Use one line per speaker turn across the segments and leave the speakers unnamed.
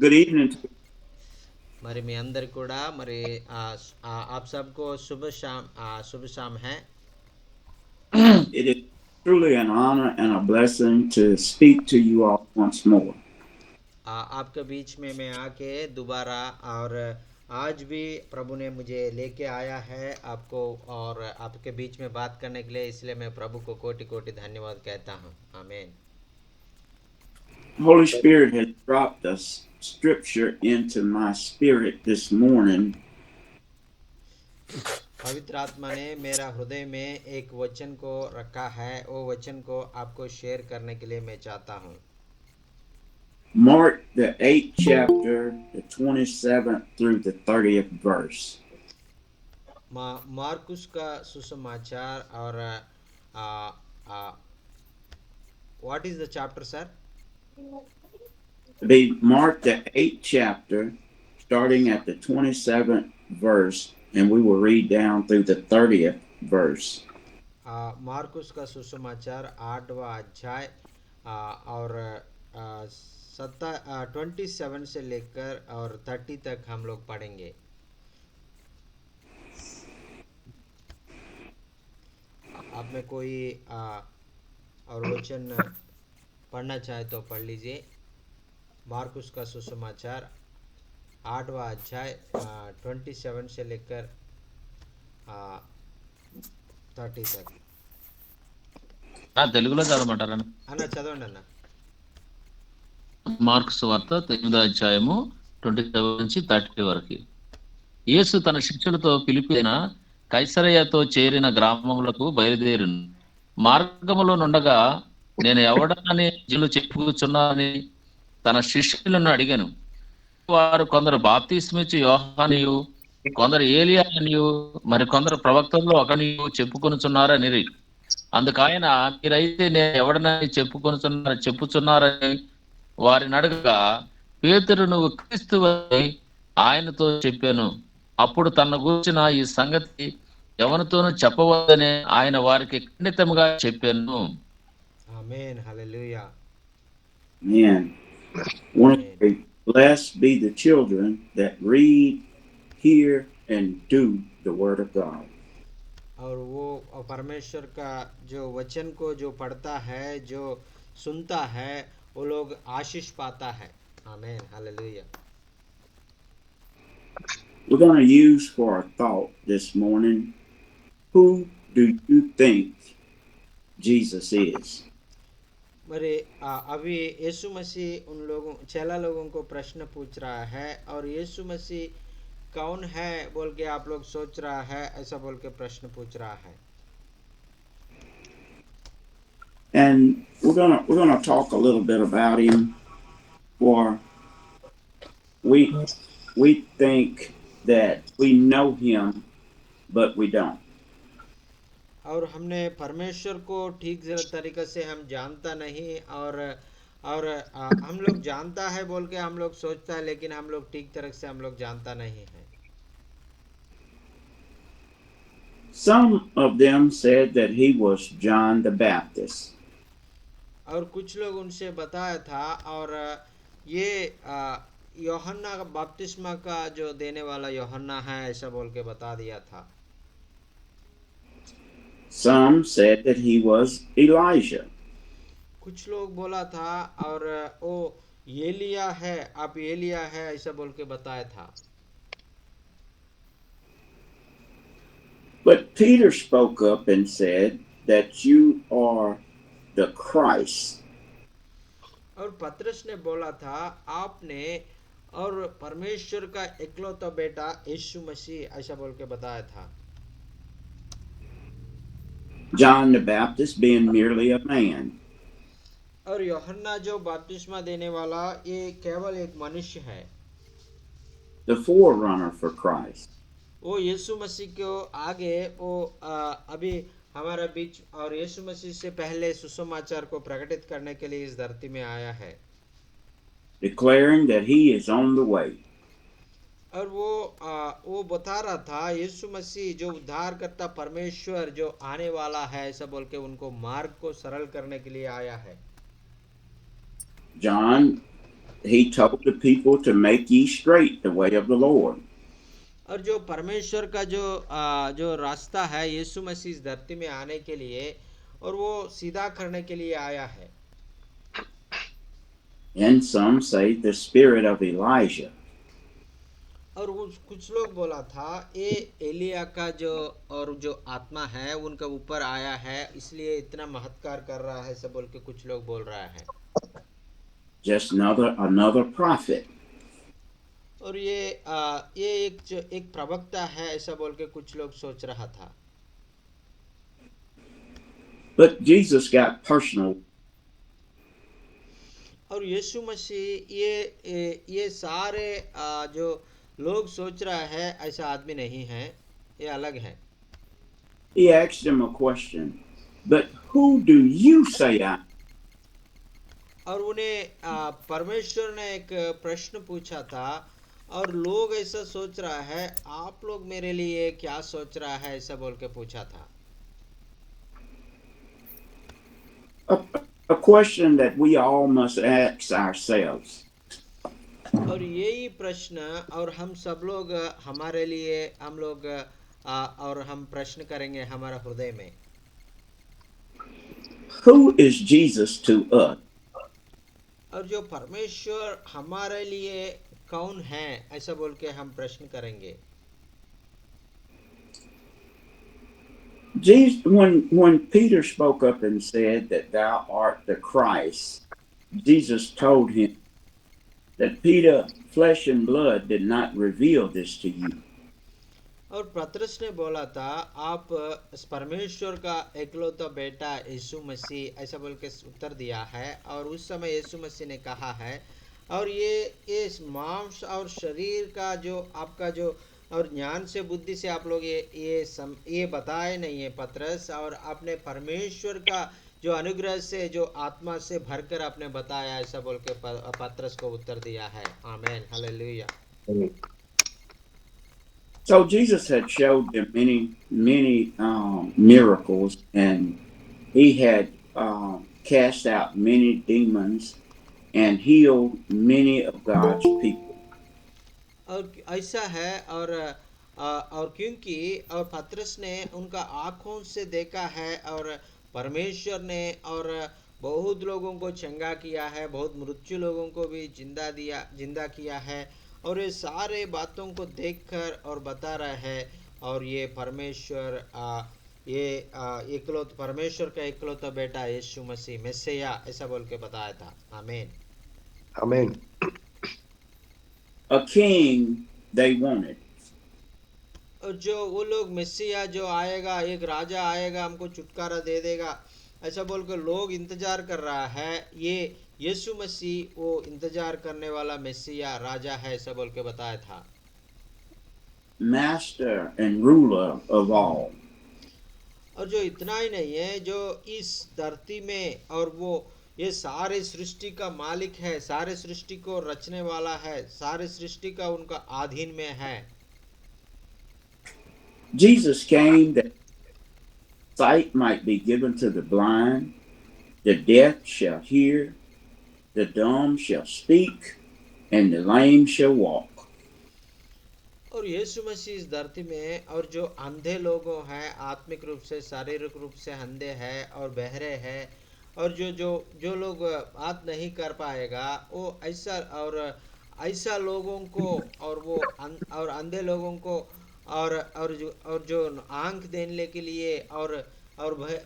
Good evening.
మరి మీ అందరికి కూడా మరి आप सबको शुभ शाम है.
It is truly an honor and a blessing to speak to you all once more.
आपके बीच में मैं आके दोबारा और आज भी प्रभु ने मुझे लेके आया है आपको और आपके बीच में बात करने के लिए, इसलिए मैं प्रभु को कोटि कोटि धन्यवाद कहता हूँ. आमीन.
Holy Spirit has dropped a scripture into my spirit this morning,
पवित्र आत्मा ने मेरा हृदय में एक वचन को रखा है, वो वचन को आपको शेयर करने के लिए मैं चाहता हूँ.
Mark the 8th chapter, the 27th through the 30th verse.
मार्कुस का सुसमाचार और what is the chapter sir?
Be Mark the 8th chapter, starting at the 27th verse, and we will read down through the 30th verse.
मार्कुस का सुसमाचार 8वां अध्याय और 27 से लेकर और 30 तक हम लोग पढ़ेंगे. आप में कोई और वचन पढ़ना चाहे तो पढ़ लीजिए. मार्कुस का सुसमाचार 8वां अध्याय 27 से लेकर 30 तक.
తెలుగులో చదవమంటారా?
అన్న చదవండి అన్న.
మార్కు సువార్త 8వ అధ్యాయము 27 నుంచి 30 వరకు. యేసు తన శిష్యులతో ఫిలిప్పైన కైసరయతో చేరిన గ్రామములకు బయలుదేరిను. మార్గములో నుండగా నేను ఎవడనని జనులు చెప్పుకుచున్నారని తన శిష్యులను అడిగాను. వారు కొందరు బాప్తిస్మిచ్చి యోహానియు, కొందరు ఏలియా అనియు, మరి కొందరు ప్రవక్తల్లో ఒకనియు చెప్పుకొనుచున్నారని. అందుకాయన మీరైతే నేను ఎవడనని చెప్పుచున్నారని వారిని అడగగా, పేతురు నువ్వు క్రీస్తువని ఆయనతో చెప్పాను. అప్పుడు తన గురించిన ఈ సంగతి ఎవరితోనూ చెప్పవద్దని ఆయన వారికి ఖండితంగా చెప్పాను.
ఆమేన్. హల్లెలూయా.
Amen. Want to say, blessed be the children that read, hear, and do the word of God.
और वो परमेश्वर का जो वचन को जो पढ़ता है, जो सुनता है, वो लोग आशीष पाता है. आमीन. Hallelujah.
We're going to use for our thought this morning, who do you think Jesus is?
मरे अभी यीशु मसीह उन लोगों चेला लोगों को प्रश्न पूछ रहा है, और यीशु मसीह कौन है बोल के आप लोग सोच रहा है, ऐसा बोल के प्रश्न पूछ रहा है.
And we're gonna talk a little bit about him. For we think that we know him, but we don't.
और हमने परमेश्वर को ठीक तरीके से हम जानता नहीं, और हम लोग जानता है बोल के हम लोग सोचता है, लेकिन हम लोग ठीक तरह से हम लोग जानता नहीं है.
Some of them said that he was John the Baptist.
और कुछ लोग उनसे बताया था, और ये यूहन्ना का बपतिस्मा का जो देने वाला यूहन्ना है, ऐसा बोल के बता दिया था.
Some said that he was Elijah.
कुछ लोग बोला था और वो एलिया है, आप एलिया है, ऐसा बोल के बताया था.
But Peter spoke up and said that you are the Christ.
और पतरस ने बोला था, आपने और परमेश्वर का इकलौता बेटा यीशु मसीह, ऐसा बोल के बताया था.
John the Baptist being merely a man.
और यूहन्ना जो बपतिस्मा देने वाला, ये केवल एक मनुष्य है.
The forerunner for Christ.
वो यीशु मसीह को आगे वो अभी हमारा बीच, और यीशु मसीह से पहले सुसमाचार को प्रकटित करने के लिए इस धरती में आया है.
Declaring that he is on the way.
और वो बता रहा था, यीशु मसीह जो उद्धार करता परमेश्वर जो आने वाला है, ऐसा बोल के उनको मार्ग को सरल करने के लिए आया है.
John he told the people to make ye straight the way of the Lord.
और जो परमेश्वर का जो रास्ता है यीशु मसीह इस धरती में आने के लिए और वो सीधा करने के लिए आया है।
And some say the spirit of Elijah.
और वो कुछ लोग बोला था ये एलिया का जो और जो आत्मा है उनका ऊपर आया है इसलिए इतना महत्कार कर रहा है सब बोल के कुछ लोग बोल रहा है।
Just another prophet.
और ये एक प्रवक्ता है ऐसा बोल के कुछ लोग सोच रहा था।
But Jesus got personal.
और यीशु मसीह ये सारे जो लोग सोच रहा है ऐसा आदमी नहीं है, ये अलग है।
He asked him a question. But who do you say I am?
और उन्हें परमेश्वर ने एक प्रश्न पूछा था और लोग ऐसा सोच रहा है आप लोग मेरे लिए क्या सोच रहा है ऐसा बोल के पूछा था।
A question that we all must ask ourselves.
और यही प्रश्न और हम सब लोग हमारे लिए हम लोग और हम प्रश्न करेंगे हमारा हृदय में।
Who is Jesus to us?
और जो परमेश्वर हमारे लिए कौन है ऐसा बोल के हम प्रश्न करेंगे।
Jesus, when Peter spoke up and said that thou art the Christ, Jesus told him that Peter, flesh and blood did not reveal this to you.
और पतरस ने बोला था आप परमेश्वर का एकलौता बेटा यीशु मसीह ऐसा बोल के उत्तर दिया है। और उस समय यीशु मसीह ने कहा है और ये मांस और शरीर का जो आपका जो और ज्ञान से बुद्धि से आप लोग ये बताए नहीं है पतरस, और आपने परमेश्वर का जो अनुग्रह से जो आत्मा से भरकर आपने बताया ऐसा बोल के पतरस को उत्तर दिया है। आमीन, hallelujah.
So Jesus had showed them many miracles, and he had cast out many demons and healed many of God's people.
और ऐसा है और क्योंकि और पतरस ने उनका आँखों से देखा है और परमेश्वर ने और बहुत लोगों को चंगा किया है, बहुत मृत्यु लोगों को भी जिंदा किया है। और ये सारे बातों को देखकर और बता रहा है और ये परमेश्वर परमेश्वर का इकलौता बेटा यीशु मसीह मेसिया ऐसा बोल के बताया था। आमीन,
आमीन।
A king they wanted.
और जो वो लोग मेसिया जो आएगा, एक राजा आएगा हमको छुटकारा दे देगा ऐसा बोल कर लोग इंतजार कर रहा है। ये यीशु मसीह वो इंतजार करने वाला मेसिया राजा है ऐसा बोल के बताया था।
Master and ruler of all.
और जो इतना ही नहीं है, जो इस धरती में और वो ये सारे सृष्टि का मालिक है, सारे सृष्टि को रचने वाला है, सारे सृष्टि का उनका अधीन में है।
Jesus came that sight might be given to the blind, the deaf shall hear, the dumb shall speak, and the lame shall walk.
और यीशु मसीह इस धरती में और जो अंधे लोगों हैं, आत्मिक रूप से शारीरिक रूप से अंधे हैं और बहरे हैं, और जो लोग बात नहीं कर पाएगा वो ऐसा लोगों को और वो और अंधे लोगों को और जो आंख देने के लिए और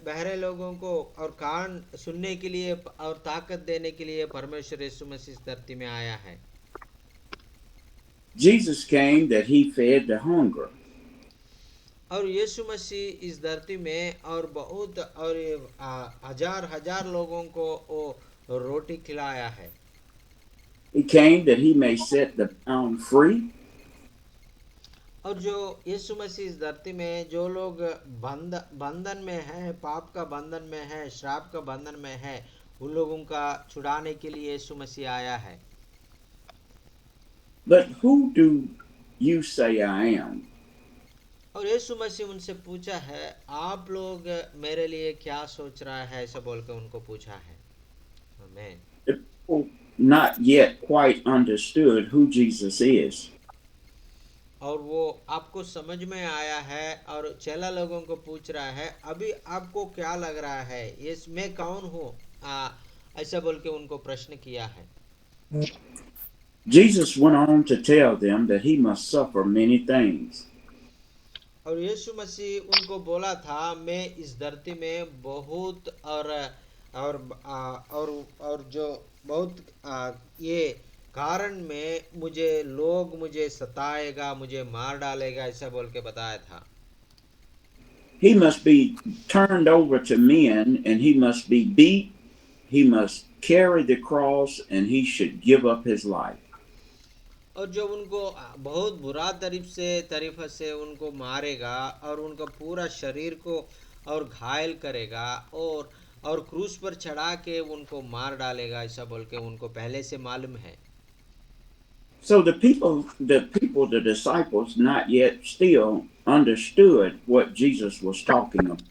बहरे लोगों को और कान सुनने के लिए और ताकत देने के लिए परमेश्वर यीशु मसीह इस धरती में आया है।
Jesus came that he fed the hunger.
और यीशु मसीह इस धरती में और बहुत और हजार लोगों को वो रोटी खिलाया है।
He came that he may set the bound free.
और जो यीशु मसीह इस धरती में जो लोग बंधन में है, पाप का बंधन में है, श्राप का बंधन में है, उन लोगों का छुड़ाने के लिए यीशु मसीह आया है।
But who do you say I am?
और यीशु मसीह उनसे पूछा है आप लोग मेरे लिए क्या सोच रहा है ऐसा बोल के उनको पूछा है। आमीन।
not yet quite understood who Jesus is.
और वो आपको समझ में आया है और चेला लोगों को पूछ रहा है अभी आपको क्या लग रहा है ये मैं कौन हूँ ऐसा बोल के उनको प्रश्न किया है।
Jesus went on to tell them that he must suffer many things.
और यीशु मसीह उनको बोला था मैं इस धरती में बहुत और जो बहुत ये कारण में मुझे सताएगा मुझे मार डालेगा ऐसा बोल के बताया था।
He must be turned over to men and he must be beat. He must carry the cross and he should give up his life.
और जो उनको बहुत बुरा तरीफा से उनको मारेगा और उनका पूरा शरीर को और घायल करेगा और क्रूस पर चढ़ा के उनको मार डालेगा ऐसा बोल के उनको पहले से मालूम है।
So the disciples not yet still understood what Jesus was talking about.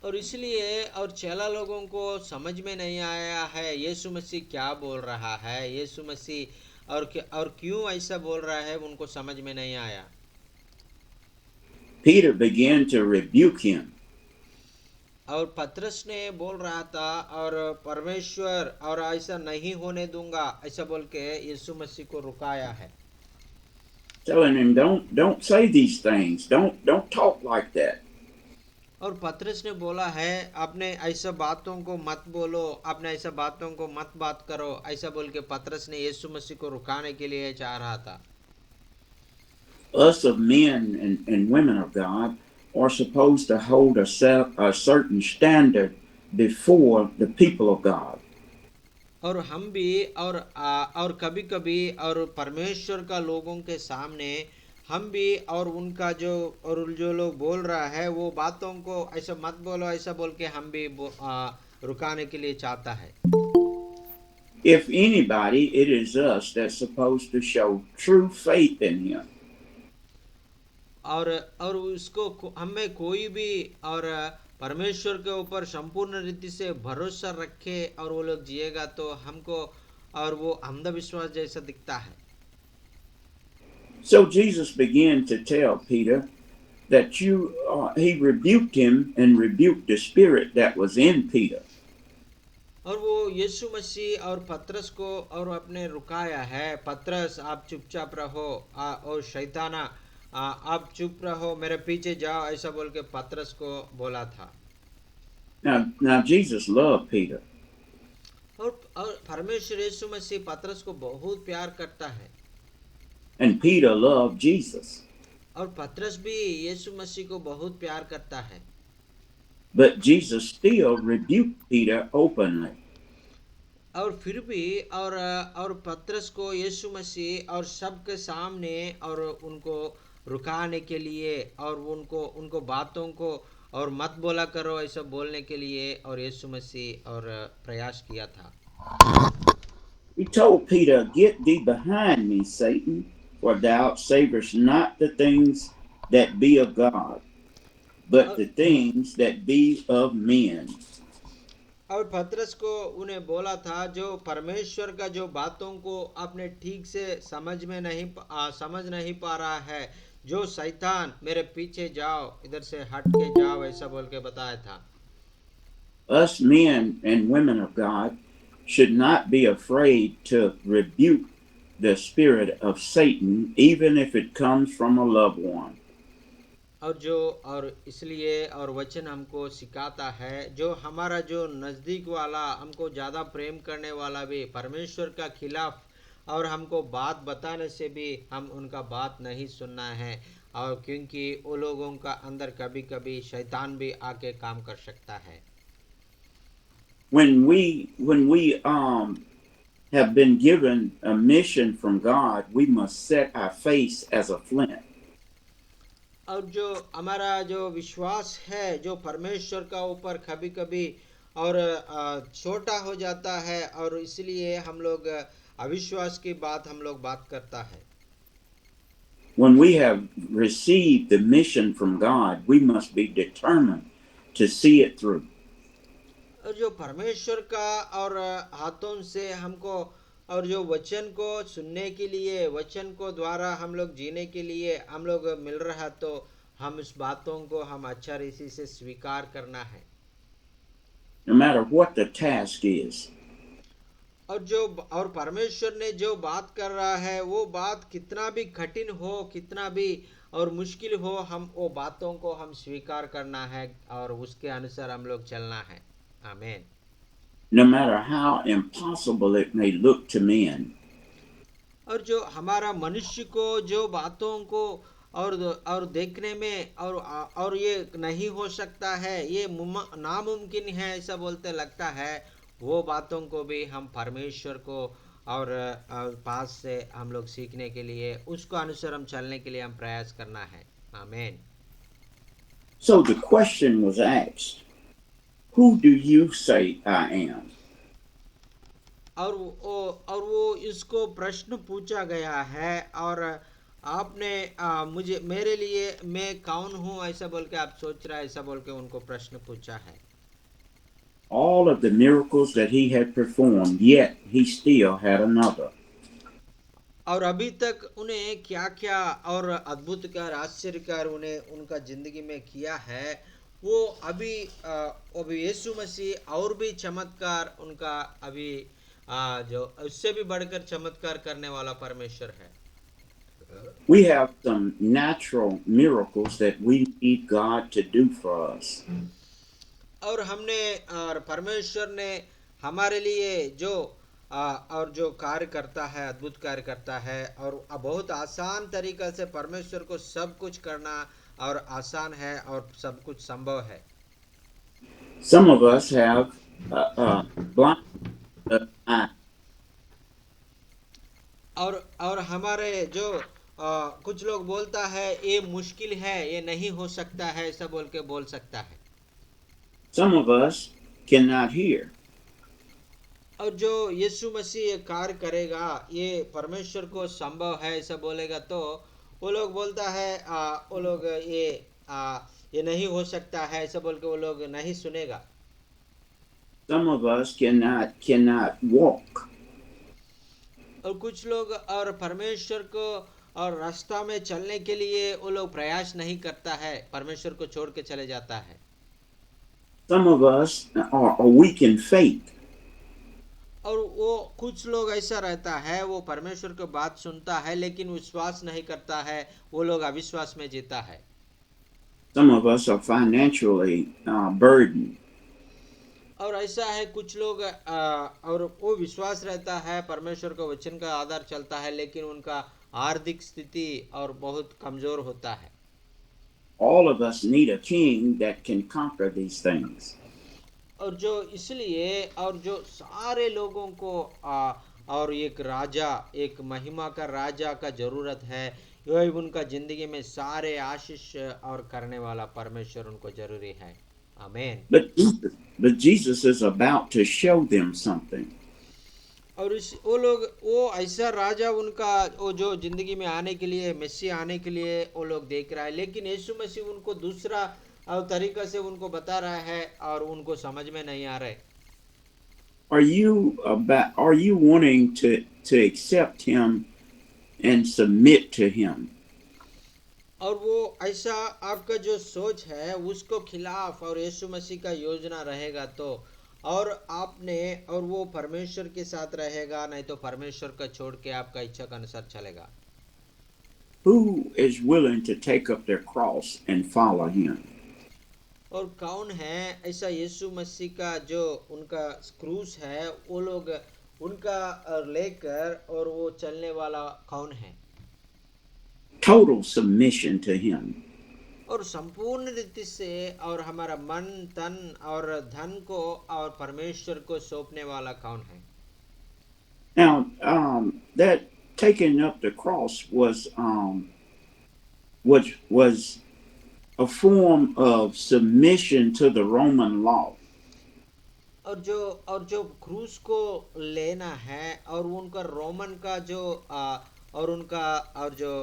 और इसलिए और चेला लोगों को समझ में नहीं आया है यीशु मसीह क्या बोल रहा है यीशु मसीह और क्यों ऐसा बोल रहा है उनको समझ में नहीं आया।
Peter began to rebuke him.
और पतरस ने बोल रहा था और परमेश्वर और ऐसा नहीं होने दूंगा ऐसा बोल के यीशु मसीह को रुकाया है।
Telling him don't say these things. Don't talk like that.
और पतरस ने बोला है आपने ऐसा बातों को मत बोलो आपने ऐसा बातों को मत बात करो ऐसा बोल के पतरस ने यीशु मसीह को रुकाने के लिए चाह रहा था।
Us of men and women of God are supposed to hold a certain standard before the people of God.
और हम भी और कभी कभी और परमेश्वर का लोगों के सामने हम भी और उनका जो लोग बोल रहा है वो बातों को ऐसा मत बोलो ऐसा बोल के हम भी रुकाने के लिए चाहता है।
If anybody, it is us that's supposed to show true faith in him.
और उसको हमें कोई भी और परमेश्वर के ऊपर संपूर्ण रीति से भरोसा रखे और वो लोग जिएगा तो हमको और वो अंधविश्वास जैसा दिखता है।
So Jesus began to tell Peter that he rebuked him and rebuked the spirit that was in Peter.
और वो यीशु मसीह और पतरस को और अपने रुकाया है पतरस आप चुपचाप रहो और शैताना आप चुप रहो मेरे पीछे जाओ ऐसा बोल के पतरस को बोला था।
Now Jesus loved Peter.
और परमेश्वर यीशु मसीह पतरस को बहुत प्यार करता है।
And Peter loved Jesus.
और पतरस भी यीशु मसीह को बहुत प्यार करता है।
But Jesus still rebuked Peter openly.
और फिर भी और पतरस को यीशु मसीह और सबके सामने और उनको रुकाने के लिए और उनको बातों को और मत बोला करो ऐसा बोलने के लिए और यीशु मसीह और प्रयास किया था।
He told Peter, "Get thee behind me, Satan, for thou savest not the things that be of God, but the things that be of men."
और पतरस को उन्हें बोला था जो परमेश्वर का जो बातों को आपने ठीक से समझ नहीं पा रहा है जो शैतान मेरे पीछे जाओ इधर से हट के जाओ ऐसा बोल के बताया था।
Us men and women of God should not be afraid to rebuke the spirit of Satan, even if it comes from a loved one.
और इसलिए और वचन हमको सिखाता है जो हमारा जो नज़दीक वाला हमको ज़्यादा प्रेम करने वाला भी परमेश्वर का खिलाफ और हमको बात बताने से भी हम उनका बात नहीं सुनना है और क्योंकि वो लोगों का अंदर कभी कभी शैतान भी आके काम कर सकता है।
When we have been given a mission from God, we must set our face as a flint.
और जो हमारा जो विश्वास है जो परमेश्वर का ऊपर कभी कभी और छोटा हो जाता है और इसलिए हम लोग अविश्वास की बात हम लोग बात करता है।
When we have received the mission from God, we must be determined to see it through.
और जो परमेश्वर का और हाथों से हमको और जो वचन को सुनने के लिए वचन को द्वारा हम लोग जीने के लिए हम लोग मिल रहा, तो हम इस बातों को हम अच्छा रीति से स्वीकार करना है।
no matter what the task is.
और परमेश्वर ने जो बात कर रहा है वो बात कितना भी कठिन हो, कितना भी और मुश्किल हो, हम वो बातों को हम स्वीकार करना है और उसके अनुसार हम लोग चलना है। आमीन।
No matter how impossible it may look to men.
और जो हमारा मनुष्य को जो बातों को और देखने में और ये नहीं हो सकता है, ये नामुमकिन है ऐसा बोलते लगता है, वो बातों को भी हम परमेश्वर को और पास से हम लोग सीखने के लिए उसको अनुसार हम चलने के लिए हम प्रयास करना है। आमीन।
So the question was asked, who do you say I am?
और वो इसको प्रश्न पूछा गया है और आपने मुझे मेरे लिए मैं कौन हूँ ऐसा बोल के आप सोच रहा है, ऐसा बोल के उनको प्रश्न पूछा है।
All of the miracles that he had performed, yet he still had another.
और अभी तक उन्हें क्या क्या और अद्भुतकार आश्चर्यकार उन्हें उनका जिंदगी में किया है, वो अभी यीशु मसीह और भी चमत्कार उनका अभी जो उससे भी बढ़कर चमत्कार करने वाला परमेश्वर है।
We have some natural miracles that we need God to do for us.
और परमेश्वर ने हमारे लिए और जो कार्य करता है, अद्भुत कार्य करता है और बहुत आसान तरीका से परमेश्वर को सब कुछ करना और आसान है और सब कुछ संभव है।
Some of us have blind eye.
और हमारे जो कुछ लोग बोलता है ये मुश्किल है, ये नहीं हो सकता है ऐसा बोल के बोल सकता है।
Some of us cannot hear.
और जो यीशु मसीह ये कार्य करेगा, ये परमेश्वर को संभव है ऐसा बोलेगा, तो वो लोग बोलता है वो लोग ये नहीं हो सकता है ऐसा बोल के वो लोग नहीं सुनेगा।
Some of us cannot walk.
और कुछ लोग और परमेश्वर को और रास्ता में चलने के लिए वो लोग प्रयास नहीं करता है, परमेश्वर को छोड़ के चले जाता है।
Some of us are weak in faith.
और वो कुछ लोग ऐसा रहता है, वो परमेश्वर की बात सुनता है लेकिन विश्वास नहीं करता है, वो लोग अविश्वास में जीता है।
Some of us are financially burdened.
और ऐसा है कुछ लोग और वो विश्वास रहता है, परमेश्वर को वचन का आधार चलता है, लेकिन उनका आर्थिक स्थिति और बहुत कमजोर होता है।
All of us need a king that can conquer these things.
और जो इसलिए और जो सारे लोगों को और एक राजा, एक महिमा का राजा का जरूरत है, यही उनका जिंदगी में सारे आशीष और करने वाला परमेश्वर उनको जरूरी है। आमीन।
But Jesus is about to show them something.
और वो ऐसा राजा उनका वो जो जिंदगी में आने के लिए, मसीह आने के लिए वो लोग देख रहा है, लेकिन यीशु मसीह उनको दूसरा और तरीका से उनको बता रहा है और उनको समझ में नहीं आ रहा है।
Are you wanting to accept him and submit to him?
और वो ऐसा आपका जो सोच है उसको खिलाफ और यीशु मसीह का योजना रहेगा, तो और आपने और वो परमेश्वर के साथ रहेगा, नहीं तो परमेश्वर का छोड़ के आपका इच्छा के अनुसार चलेगा।
Who is willing to take up their cross and follow him?
और कौन है ऐसा यीशु मसीह का जो उनका क्रूस है वो लोग उनका लेकर और वो चलने वाला कौन है?
Total submission to him.
और संपूर्ण रीति से और हमारा मन, तन और धन को और परमेश्वर को सौंपने वाला कौन है?
Now, that taking up the cross was a form of submission to the Roman law.
और जो क्रूस को लेना है और उनका रोमन का जो और उनका और जो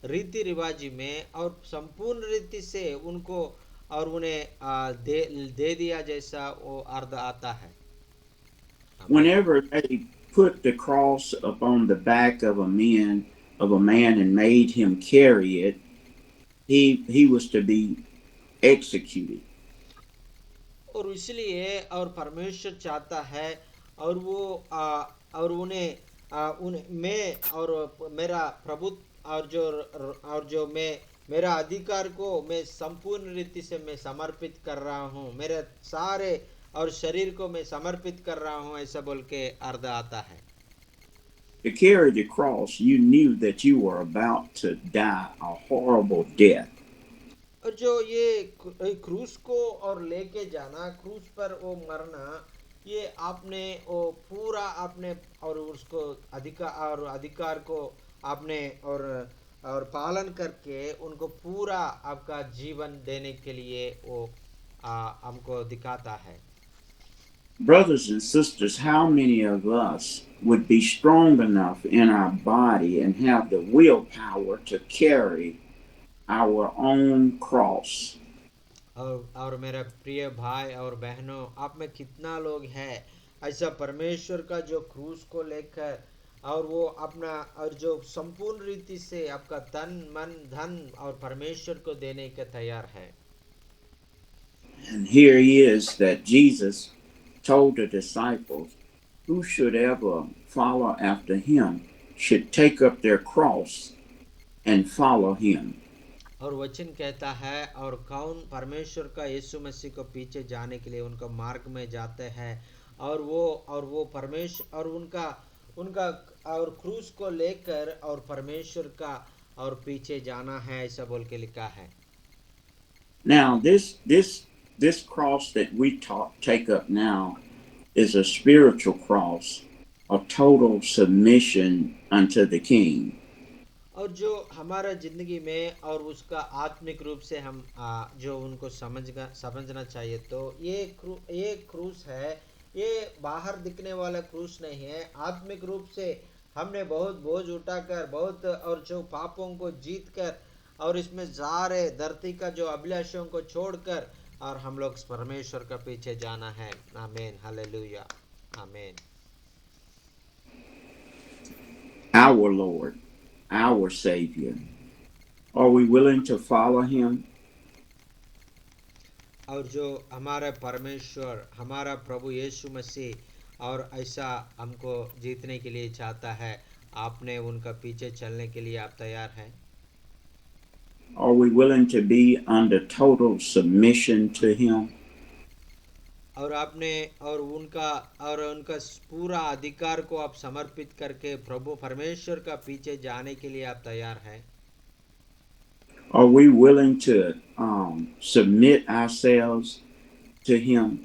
रीति रिवाजी में और संपूर्ण रीति से उनको और उन्हें दे दिया जैसा वो अर्थ आता है।
Whenever they put the cross upon the back of a man and made him carry it, he was to be executed.
और इसलिए और परमेश्वर चाहता है और वो और उन्हें मैं और मेरा प्रभु और जो मैं मेरा अधिकार को मैं संपूर्ण रीति से मैं समर्पित कर रहा हूँ, मेरे सारे और शरीर को मैं समर्पित कर रहा हूँ, ऐसा बोल के अर्थ आता है।
To carry the cross, you knew that you were about to die a horrible death.
और जो ये क्रूस को और लेके जाना, क्रूस पर वो मरना, ये आपने वो पूरा आपने और उसको अधिकार को आपने और पालन करके उनको पूरा आपका जीवन देने के लिए वो हमको दिखाता है।
Brothers and sisters, how many of us would be strong enough in our body and have the willpower to carry our own cross?
और मेरे प्रिय भाई और बहनों, आप में कितना लोग हैं ऐसा परमेश्वर का जो क्रूस को लेकर और वो अपना और जो संपूर्ण रीति से आपका तन मन धन और परमेश्वर को देने के तैयार है।
And here he is that Jesus told the disciples, who should ever follow after him should take up their cross and follow him.
और वचन कहता है, और कौन परमेश्वर का यीशु मसीह को पीछे जाने के लिए उनका मार्ग में जाते हैं और वो परमेश्वर और उनका और क्रूस को लेकर और परमेश्वर का और पीछे जाना है, ऐसा बोल के लिखा है।
Now this cross that we take up now is a spiritual cross, a total submission unto the King.
और जो हमारा जिंदगी में और उसका आत्मिक रूप से हम जो उनको समझना चाहिए, तो ये क्रूस है, ये बाहर दिखने वाला क्रूस नहीं है। आत्मिक रूप से हमने बहुत बोझ उठाकर बहुत और जो पापों को जीत कर और इसमें सारे धरती का जो अभिलाषों को छोड़कर और हम लोग परमेश्वर का पीछे जाना है। आमीन, हालेलुया, आमीन।
Our Lord, our Savior, are we willing to follow him?
और जो हमारा परमेश्वर हमारा प्रभु यीशु मसीह और ऐसा हमको जीतने के लिए चाहता है, आपने उनका पीछे चलने के लिए आप तैयार हैं?
Are we willing to be under total submission to him?
और आपने और उनका पूरा अधिकार को आप समर्पित करके प्रभु परमेश्वर का पीछे जाने के लिए आप तैयार हैं?
Are we willing to submit ourselves to him?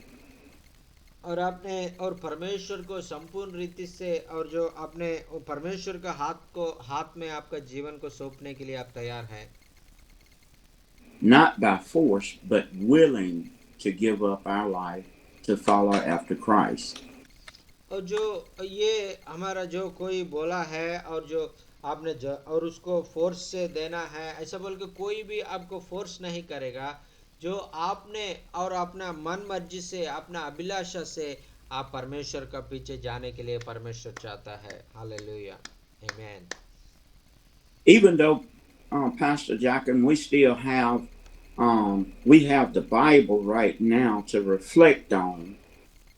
और आपने और परमेश्वर को संपूर्ण रीति से और जो आपने परमेश्वर का हाथ में आपका जीवन को सौंपने के लिए आप तैयार हैं?
Not by force, but willing to give up our life to follow after Christ.
और जो ये हमारा जो कोई बोला है और जो आपने और उसको फोर्स से देना है, ऐसा बोल के कोई भी आपको फोर्स नहीं करेगा। जो आपने और अपना मन मर्जी से अपना अभिलाषा से आप परमेश्वर का पीछे जाने के लिए परमेश्वर चाहता है। हालेलुया, आमीन।
Even though Pastor Jackin, we have the Bible right now to reflect on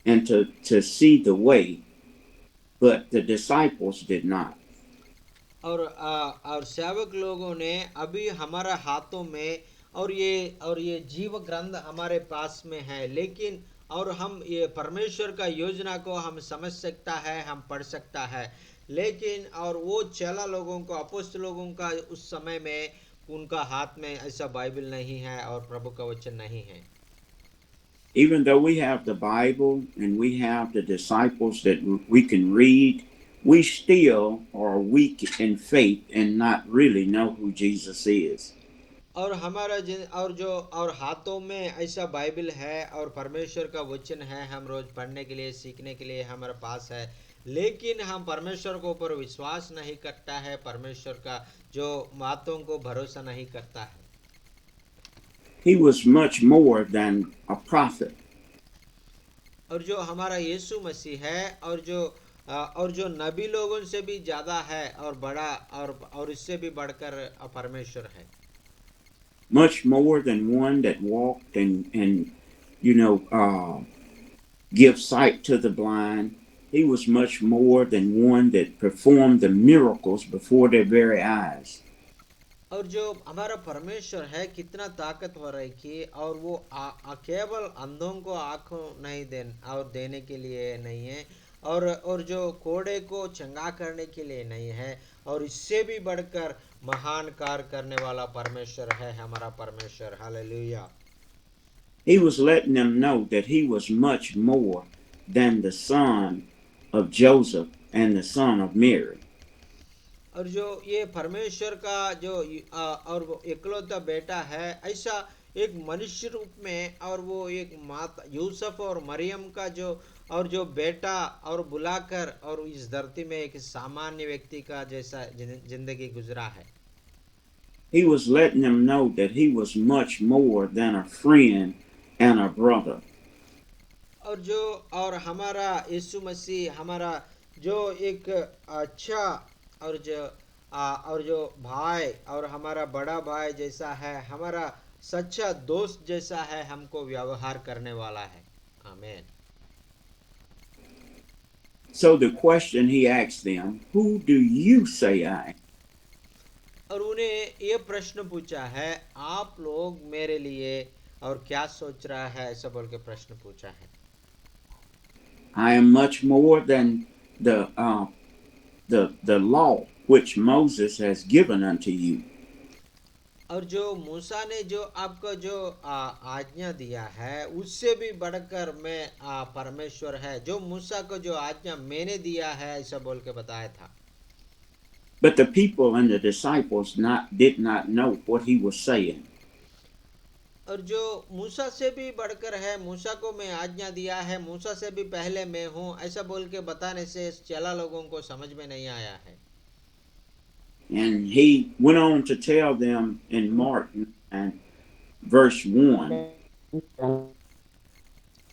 and to see the way, but the disciples did not.
और सेवक लोगों ने अभी हमारा हाथों में और ये जीव ग्रंथ हमारे पास में है, लेकिन और हम ये परमेश्वर का योजना को हम समझ सकता है, हम पढ़ सकता है, लेकिन और वो चेला लोगों को अपोस्तल लोगों का उस समय में उनका हाथ में ऐसा बाइबल नहीं है और प्रभु का वचन नहीं है।
Even though we have the Bible and we have the disciples that we can read, we still are weak in faith and not really know who Jesus is.
और हमारा और हाथों में ऐसा बाइबल है और परमेश्वर का वचन है, हम रोज पढ़ने के लिए सीखने के लिए हमारे पास है, लेकिन हम परमेश्वर के ऊपर विश्वास नहीं करता है, परमेश्वर का जो बातों को भरोसा नहीं करता है।
He was much more than a prophet.
और जो हमारा यीशु मसीह है और जो नबी लोगों से भी ज़्यादा है और बड़ा और इससे भी बढ़कर परमेश्वर है.
Much more than one that walked and give sight to the blind. He was much more than one that performed the miracles before their very eyes.
और जो हमारा परमेश्वर है कितना ताकतवर है कि और वो केवल अंधों को आंखों नहीं देने के लिए नहीं है और जो कोड़े को चंगा करने के लिए नहीं है और इससे भी बढ़कर महान कार्य करने वाला परमेश्वर है हमारा परमेश्वर. Hallelujah.
He was letting them know that he was much more than the son of Joseph and the son of Mary.
और जो ये परमेश्वर का जो और वो इकलौता बेटा है ऐसा एक मनुष्य रूप में और वो एक माता यूसुफ और मरियम का जो बेटा और बुलाकर और इस धरती में एक सामान्य व्यक्ति का जैसा जिंदगी गुजरा है.
He was letting them know that he was much more than a friend and a brother.
और हमारा यीशु मसीह हमारा जो एक अच्छा और जो भाई और हमारा बड़ा भाई जैसा है हमारा सच्चा दोस्त जैसा है हमको व्यवहार करने वाला है. आमीन.
So the question he asked them, who do you say I am?
और उन्हें ये प्रश्न पूछा है आप लोग मेरे लिए और क्या सोच रहा है ऐसा बोल के प्रश्न पूछा है.
I am much more than the law which Moses has given unto you.
और जो मूसा ने जो आपको जो आज्ञा दिया है उससे भी बढ़कर मैं परमेश्वर है जो मूसा को जो आज्ञा मैंने दिया है ऐसा बोल के बताया था.
But the people and the disciples did not know what he was saying.
और जो मूसा से भी बढ़कर है मूसा को मैं आज्ञा दिया है मूसा से भी पहले मैं हूँ ऐसा बोल के बताने से चेला लोगों को समझ में नहीं आया है.
And he went on to tell them in Mark and verse 1.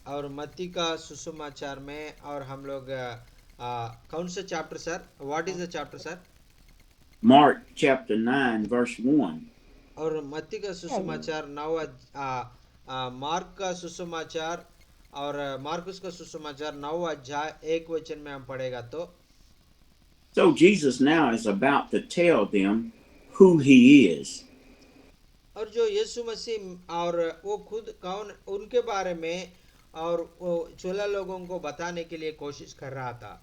और मत्ती का सुसमाचार में और हम लोग कौन सा chapter sir? What is the chapter sir?
Mark chapter 9 verse 1.
और मत्ती का सुसमाचार मार्क का सुसमाचार और मार्कुस का सुसमाचार 9 अध्याय 1 वचन में हम पढ़ेगा तो.
So Jesus now is about to tell them who he is.
और जो यीशु मसीह और वो खुद कौन उनके बारे में और वो चोला लोगों को बताने के लिए कोशिश कर रहा था.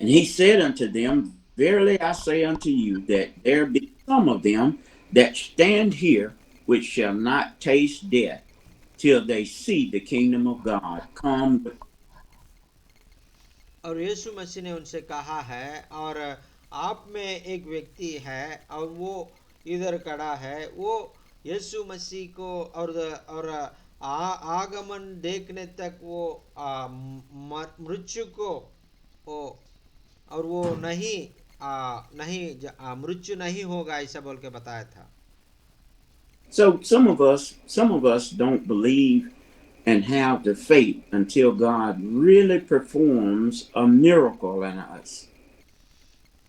And he said unto them, verily I say unto you that there be some of them that stand here which shall not taste death till they see the kingdom of God come.
और यीशु मसीह ने उनसे कहा है और आप में एक व्यक्ति है और वो इधर खड़ा है वो यीशु मसीह को और आगमन देखने तक वो मृत्यु को और वो नहीं मृत्यु नहीं होगा ऐसा बोल के बताया था.
So some of us don't believe and have the faith until God really performs a miracle in us.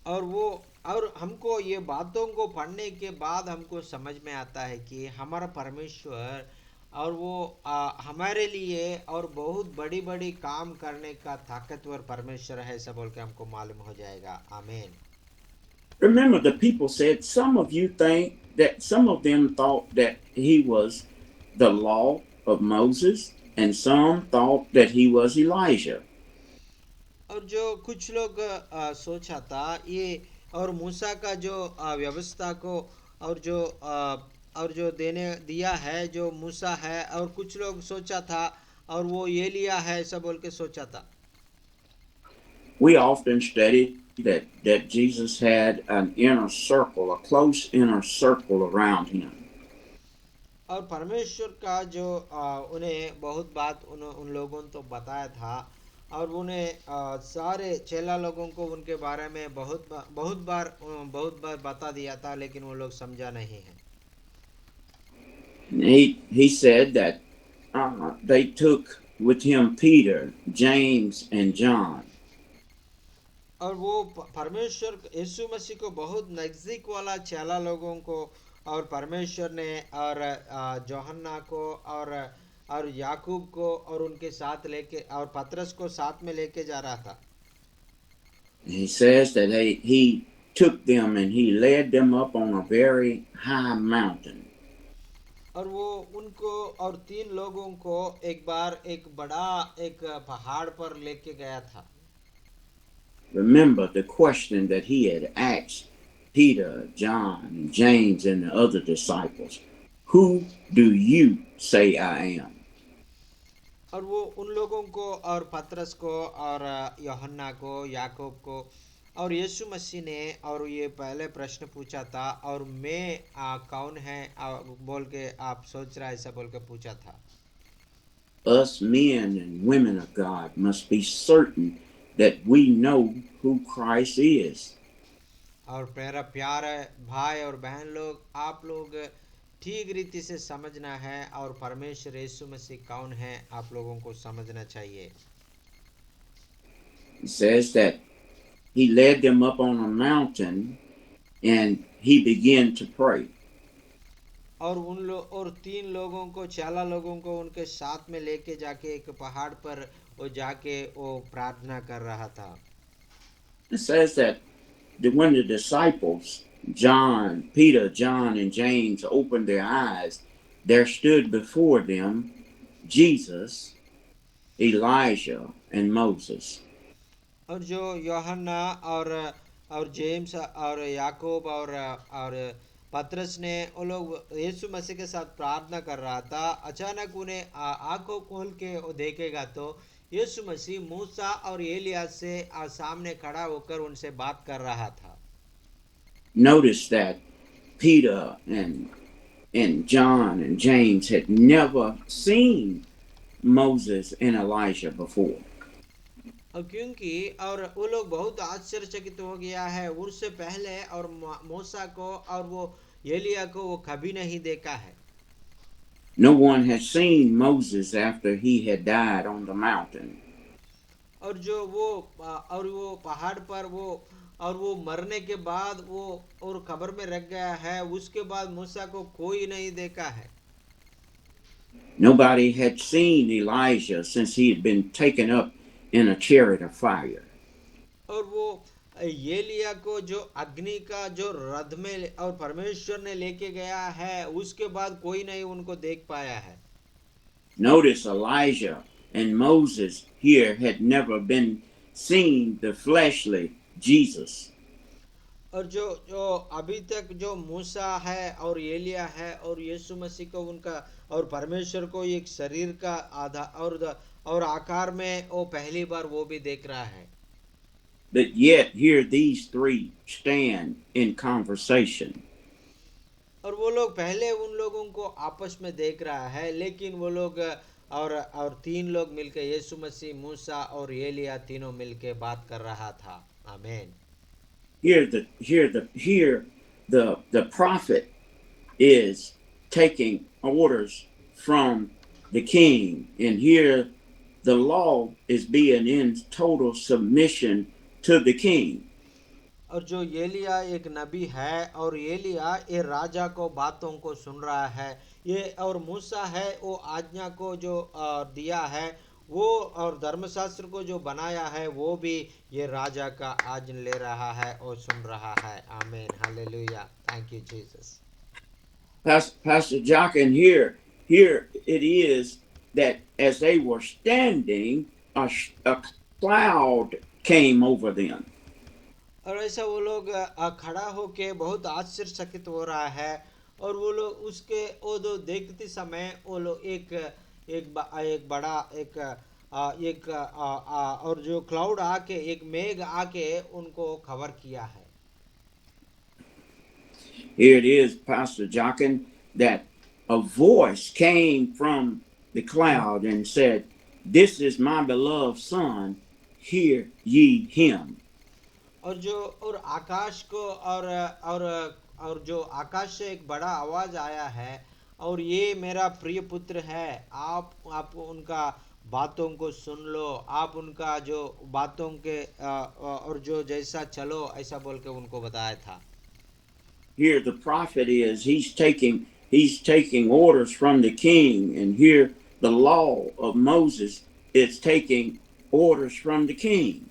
और हमको ये बातों को पढ़ने के बाद हमको समझ में आता है कि हमारा परमेश्वर और वो हमारे लिए और बहुत बड़ी बड़ी काम करने का ताकतवर परमेश्वर है ऐसा बोल के हमको मालूम हो जाएगा. आमीन.
Remember, the people said, some of them thought that he was the law of Moses, and some thought that he was Elijah.
और जो कुछ लोग सोचा था ये और मूसा का जो व्यवस्था को और जो दिया है जो मूसा है और कुछ लोग सोचा था और वो एलिया है ऐसा बोल के सोचा था.
We often study that Jesus had an inner circle, a close inner circle around him.
और परमेश्वर का जो उन्हें बहुत बात उन लोगों तो बताया था और उन्हें सारे चेला लोगों को उनके बारे में बहुत बार बता दिया था लेकिन वो लोग समझा नहीं है.
He said that they took with him Peter, James, and John.
और वो परमेश्वर यीशु मसीह को बहुत नज़दीक वाला चेला लोगों को और परमेश्वर ने और जोहन्ना को और याकूब को और उनके साथ लेके और पतरस को साथ में लेके जा रहा था.
He says that he took them and he led them up on a very high mountain.
और वो उनको और तीन लोगों को एक बार एक बड़ा एक पहाड़ पर लेके गया था.
Remember the question that he had asked Peter, John, and James, and the other disciples. Who do you say I am?
और वो उन लोगों को और पतरस को और यूहन्ना को याकूब को और यीशु मसीह ने और ये पहले प्रश्न पूछा था और मैं कौन है बोल के आप सोच रहा ऐसा बोल के पूछा था.
Us men and women of God must be certain that we know who Christ is.
और मेरा प्यारे भाई और बहन लोग आप लोग ठीक रीति से समझना है और परमेश्वर यीशु मसीह कौन है आप लोगों को समझना चाहिए.
It says that he led them up on a mountain and he began to pray.
और और तीन लोगों को चाला लोगों को उनके साथ में लेके जाके एक पहाड़ पर वो जाके वो प्रार्थना कर रहा था.
It says that when the disciples, John, Peter, John, and James opened their eyes, there stood before them Jesus, Elijah, and Moses.
और जो यूहन्ना और जेम्स और याकूब और पतरस ने वो लोग यीशु मसीह के साथ प्रार्थना कर रहा था. अचानक उन्हें आंखों खोल के वो देखेगा तो यीशु मसीह मूसा और एलिया से सामने खड़ा होकर उनसे बात कर रहा था.
Notice that Peter and John and James had never seen Moses and Elijah before.
और क्योंकि और वो लोग बहुत आश्चर्यचकित हो गया है उससे पहले और मूसा को और वो एलिया को वो कभी नहीं देखा है.
No one had seen Moses after he had died on the mountain.
और जो वो पहाड़ पर वो और वो मरने के बाद वो और कब्र में रख गया है उसके बाद मूसा को कोई नहीं देखा है.
Nobody had seen Elijah since he had been taken up in a chariot of fire.
और वो एलिया को जो अग्नि का जो रथ में और परमेश्वर ने लेके गया है उसके बाद कोई नहीं उनको देख पाया है.
Notice Elijah and Moses here had never been seen the fleshly Jesus.
और जो अभी तक जो मूसा है और एलिया है और यीशु मसीह को उनका और परमेश्वर को एक शरीर का आधा और आकार में वो पहली बार वो भी देख रहा है.
But yet here these three stand in conversation.
और वो लोग पहले उन लोगों को आपस में देख रहा है लेकिन वो लोग और तीन लोग मिलकर यीशु मसीह मूसा और एलिया तीनों मिलके बात कर रहा था. आमीन.
Here the prophet is taking orders from the king, and here the law is being in total submission to the king.
और जो एलिया एक नबी है और एलिया ये राजा को बातों को सुन रहा है ये और मूसा है वो आज्ञा को जो दिया है वो और धर्मशास्त्र को जो बनाया है वो भी ये राजा का आज्ञा ले रहा है और सुन रहा है. आमीन. Hallelujah. Thank you Jesus.
Pastor Jock, and here it is that as they were standing, a cloud came over them.
और ऐसा वो लोग खड़ा होके बहुत आश्चर्यचकित हो रहा है और वो लोग उसके वो दो देखते समय वो लोग एक बड़ा और जो क्लाउड आके एक मेघ आके उनको कवर किया है.
Here it is, Pastor Jockin, that a voice came from the cloud and said, "This is my beloved son, hear ye him."
और आकाश को और जो आकाश से एक बड़ा आवाज आया है और ये मेरा प्रिय पुत्र है, आप उनका बातों को सुन लो, आप उनका जो बातों के और जो जैसा चलो, ऐसा बोल के उनको बताया था।
Here the prophet is, he's taking orders from the king, and here the law of Moses is taking orders from the king.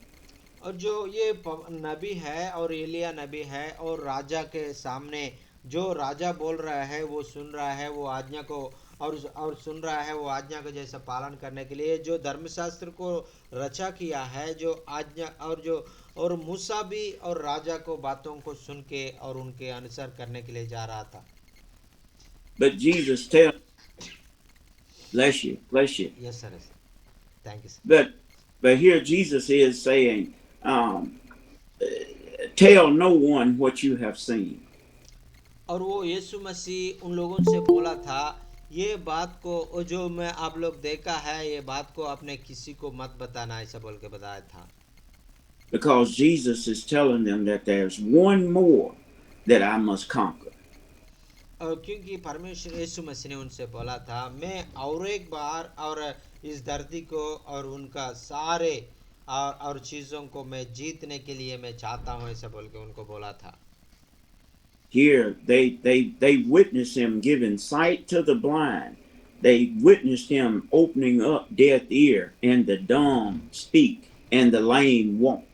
और जो ये नबी है और एलिया नबी है, और राजा के सामने जो राजा बोल रहा है वो सुन रहा है, वो आज्ञा को और सुन रहा है, वो आज्ञा को जैसा पालन करने के लिए जो धर्मशास्त्र को रचा किया है, जो आज्ञा और मूसा भी और राजा को बातों को सुन के और उनके अनुसार करने के लिए जा रहा था।
But Jesus tells, bless you.
Yes sir, thank you sir.
But here Jesus is saying, tell no one what you have seen.
और वो यीशु मसीह उन लोगों से बोला था, ये बात को जो मैं आप लोग देखा है, ये बात को अपने किसी को मत बताना, ऐसा बोल के बताया था।
Because Jesus is telling them that there's one more that I must conquer.
और क्योंकि परमेश्वर यीशु मसीह ने उनसे बोला था, मैं और एक बार और इस धरती को और उनका सारे और चीज़ों को मैं जीतने के लिए मैं चाहता हूँ, ऐसा बोल के उनको बोला था।
Here they witnessed him giving sight to the blind. They witnessed him opening up deaf ear, and the dumb speak, and the lame walk.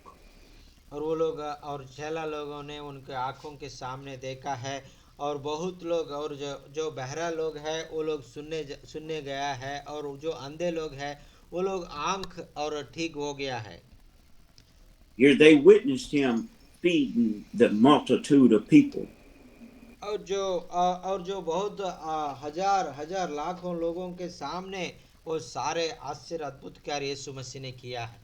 और वो लोग और चेला लोगों ने उनके आंखों के सामने देखा है, और बहुत लोग और जो बहरा लोग है वो लोग सुनने गया है, और जो अंधे लोग है वो लोग आंख और ठीक हो गया है।
Here they witnessed him feeding the multitude of people.
और जो बहुत हजार लाखों लोगों के सामने वो सारे आश्चर्य अद्भुत कार्य यीशु मसीह ने किया है।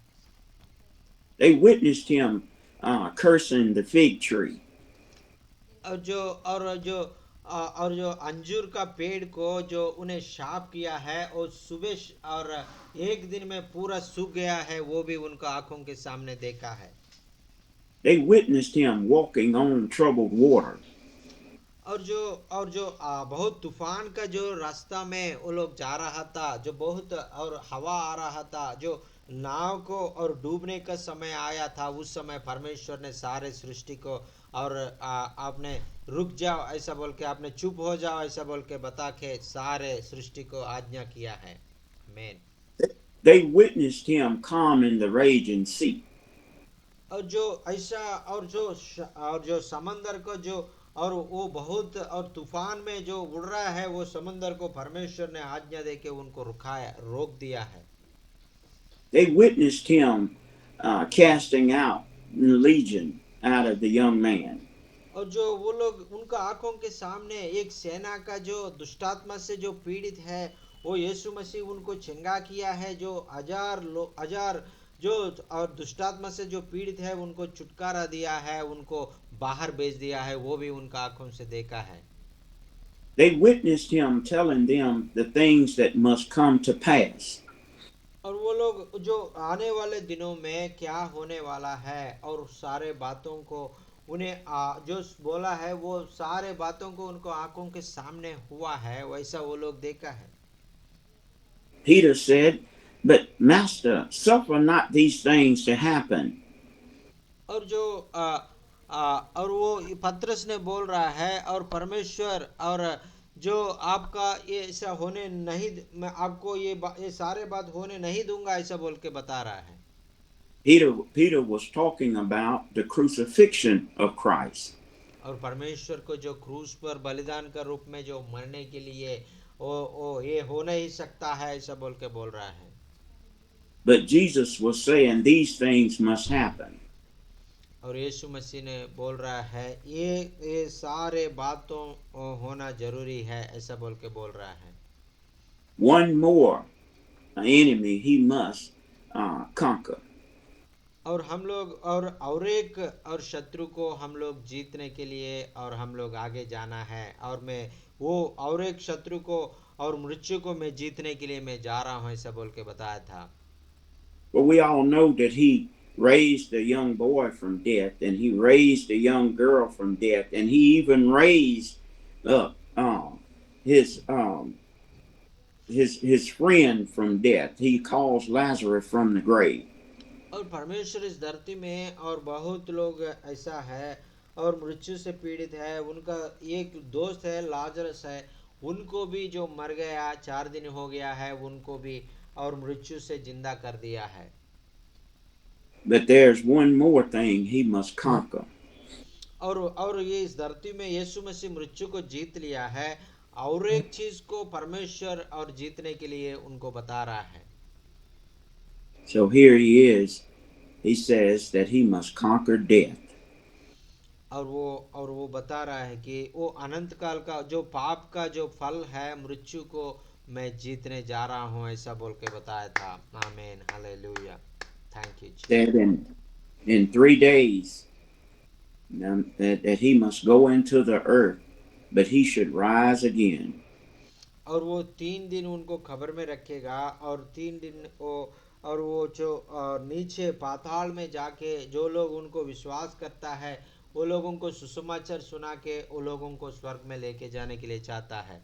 They witnessed him cursing the fig tree.
और जो अंजूर का पेड़ को जो उन्हें शाप किया है, और सुबह और एक दिन में पूरा सूख गया है, वो भी उनका आंखों के सामने देखा है।
They witnessed him walking on troubled water.
और जो बहुत तूफान का जो रास्ता में वो लोग जा रहा था, जो बहुत और हवा आ रहा था, जो नाव को और डूबने का समय आया था, उस समय परमेश्वर ने सारे सृष्टि को और आपने रुक जाओ ऐसा बोल के, आपने चुप हो जाओ ऐसा बोल के बता के सारे सृष्टि को आज्ञा किया है। आमीन।
They witnessed him calming the raging sea.
और जो ऐसा और जो समंदर को जो और वो बहुत और तूफान में जो उड़ रहा है, वो समंदर को परमेश्वर ने आज्ञा दे के उनको रोक दिया है।
They witnessed him casting out legion out of the young man.
और जो वो लोग उनका आंखों के सामने एक सेना का जो दुष्टात्मा से जो पीड़ित है, वो यीशु मसीह उनको चंगा किया है। जो हजार जो और दुष्टात्मा से जो पीड़ित है उनको छुटकारा दिया है, उनको बाहर भेज दिया है, वो भी उनका आंखों से देखा है।
They witnessed him telling them the things that must come to pass.
और वो लोग जो आने वाले दिनों में क्या होने वाला है और सारे बातों को उन्हें जो बोला है, वो सारे बातों को उनको आंखों के सामने हुआ है, वैसा वो लोग देखा है।
Peter said, "But Master, suffer not these things to happen."
और और वो पतरस ने बोल रहा है, और परमेश्वर और जो आपका ये ऐसा होने नहीं, मैं आपको ये सारे बात होने नहीं दूंगा ऐसा बोल के बता रहा है।
Peter was talking about the crucifixion of Christ.
और परमेश्वर को जो क्रूस पर बलिदान का रूप में जो मरने के लिए वो ये हो नहीं सकता है ऐसा बोल के बोल रहा है।
But Jesus was saying these things must happen.
और यीशु मसीह ने बोल रहा है ये सारे बातों होना जरूरी है ऐसा बोल के बोल रहा है।
One more enemy he must conquer.
और हम लोग और एक और शत्रु को हम लोग जीतने के लिए और हम लोग आगे जाना है, और मैं वो और एक शत्रु को और मृत्यु को मैं जीतने के लिए मैं जा रहा हूँ ऐसा बोल के बताया था।
Well, we all know that he raised a young boy from death, and he raised a young girl from death, and he even raised up his his friend from death. He calls Lazarus from the grave.
और परमेश्वर इस धरती में और बहुत लोग ऐसा है और मृत्यु से पीड़ित है, उनका एक दोस्त है लाजरस है, उनको भी जो मर गया 4 दिन हो गया है उनको भी और मृत्यु से जिंदा कर दिया है।
But there's one more thing he must conquer.
और ये इस धरती में यीशु मसीह मृत्यु को जीत लिया है, और एक चीज को परमेश्वर और जीतने के लिए उनको बता रहा है।
So here he is. He says that he must conquer death.
और वो बता रहा है कि वो अनंत काल का जो पाप का जो फल है मृत्यु को मैं जीतने जा रहा हूँ, ऐसा बोल के बताया था। आमीन, hallelujah, thank you
That
Jesus.
in 3 days that he must go into the earth, but he should rise again.
और वो 3 दिन उनको खबर में रखेगा, और 3 दिन वो जो नीचे पाताल में जाके जो लोग उनको विश्वास करता है वो लोगों को सुसमाचार सुना के वो लोगों को स्वर्ग में लेके जाने के लिए चाहता है।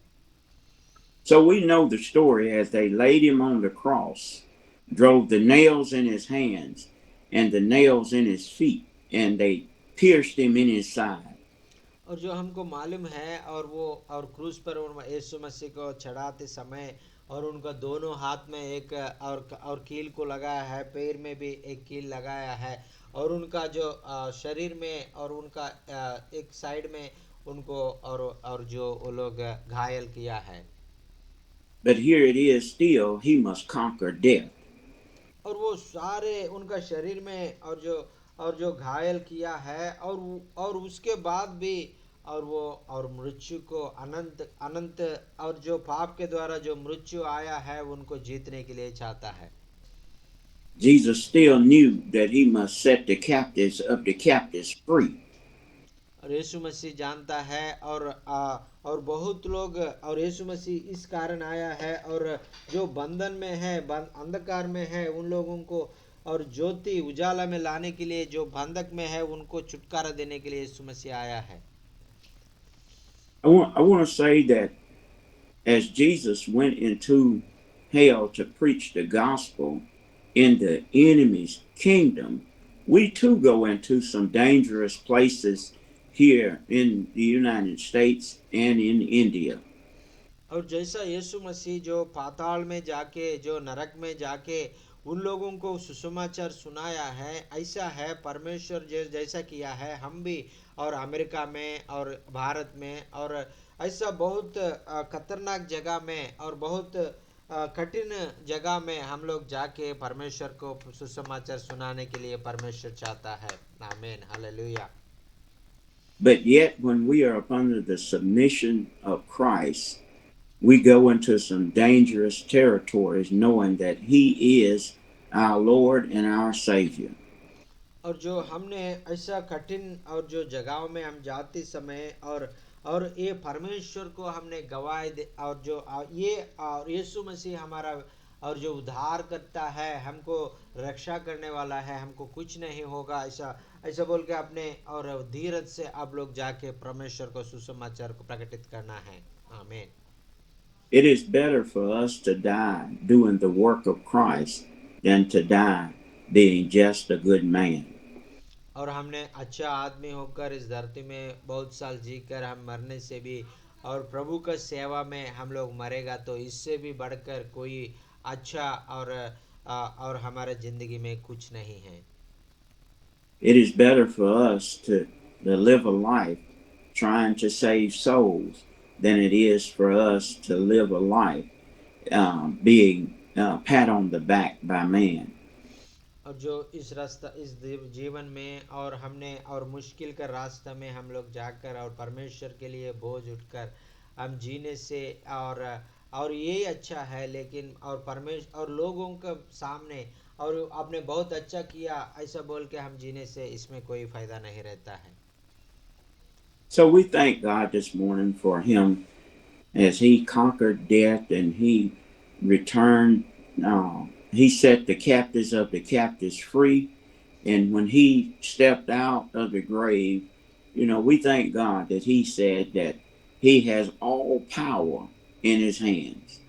So we know the story as they laid him on the cross, drove the nails in his hands and the nails in his feet, and they pierced him in his side.
और जो हमको मालूम है और वो और क्रूस पर यीशु मसीह को चढ़ाते समय और उनका दोनों हाथ में एक और कील को लगाया है, पैर में भी एक कील लगाया है, और उनका जो शरीर में और उनका एक साइड में उनको और जो वो लोग घायल किया है।
But here it is still, he must conquer death.
और वो सारे उनका शरीर में और जो घायल किया है, और उसके बाद भी और वो और मृत्यु को अनंत अनंत और जो पाप के द्वारा जो मृत्यु आया है उनको जीतने के लिए चाहता है।
Jesus still knew that he must set the captives of the captives free.
और यीशु मसीह जानता है और बहुत लोग और यीशु मसीह इस कारण आया है, और जो बंधन में है अंधकार में है उन लोगों को और ज्योति उजाला में लाने के लिए, जो बंधक में है उनको छुटकारा देने के लिए यीशु मसीह आया है।
I want to say that as Jesus went into hell to preach the gospel in the enemy's kingdom, we too go into some dangerous places here in the United States and in India.
और जैसा यीशु मसीह जो पाताल में जाके जो नरक में जाके उन लोगों को सुसमाचार सुनाया है, ऐसा है परमेश्वर जैसा किया है हम भी, और अमेरिका में और भारत में और ऐसा बहुत खतरनाक जगह में और बहुत कठिन जगह में हम लोग जाके परमेश्वर को सुसमाचार सुनाने के लिए परमेश्वर चाहता है। आमीन, hallelujah.
But yet, when we are under the submission of Christ, we go into some dangerous territories knowing that he is our Lord and our Savior.
और जो हमने ऐसा कठिन और जो जगहों में हम जाते समय और ये परमेश्वर को हमने गवाह दे, और जो ये और यीशु मसीह हमारा और जो उद्धार करता है, हमको रक्षा करने वाला है, हमको कुछ नहीं होगा, ऐसा ऐसा बोल के अपने और धीरज से आप लोग जाके परमेश्वर को सुसमाचार को प्रकटित करना है। आमीन।
It is better for us to die doing the work of Christ than to die being just a good man.
और हमने अच्छा आदमी होकर इस धरती में बहुत साल जीकर हम मरने से भी और प्रभु का सेवा में हम लोग मरेगा, तो इससे भी बढ़कर कोई अच्छा और हमारे जिंदगी में कुछ नहीं है।
It is better for us to live a life trying to save souls than it is for us to live a life being pat on the back by man.
और जो इस जीवन में और हमने और मुश्किल का रास्ता में हम लोग जाकर और परमेश्वर के लिए बोझ उठकर हम जीने से और ये अच्छा है, लेकिन और परमेश्वर और लोगों के सामने और आपने बहुत अच्छा किया ऐसा बोल के हम जीने से इसमें कोई फायदा नहीं रहता है।
So we thank God this morning for him as he conquered death and he returned. He set the captives of the captives free. And when he stepped out of the grave, we thank God that he said that he has all power in his hands.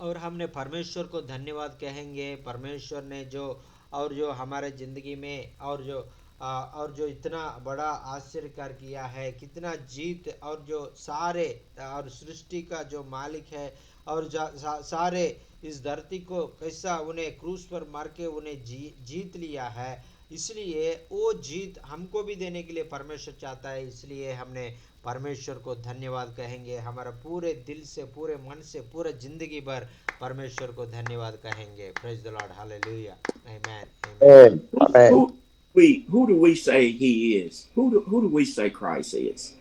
और हमने परमेश्वर को धन्यवाद कहेंगे, परमेश्वर ने जो हमारे ज़िंदगी में और जो इतना बड़ा आश्चर्यकार किया है, कितना जीत और जो सारे और सृष्टि का जो मालिक है और सारे इस धरती को कैसा उन्हें क्रूस पर मार के उन्हें जीत लिया है। इसलिए वो जीत हमको भी देने के लिए परमेश्वर चाहता है। इसलिए हमने परमेश्वर को धन्यवाद कहेंगे, हमारा पूरे दिल से, पूरे मन से, पूरे जिंदगी भर परमेश्वर को धन्यवाद कहेंगे। Praise the Lord, hallelujah, amen, amen.
Amen.
Who do we say he is? Who do we say Christ is?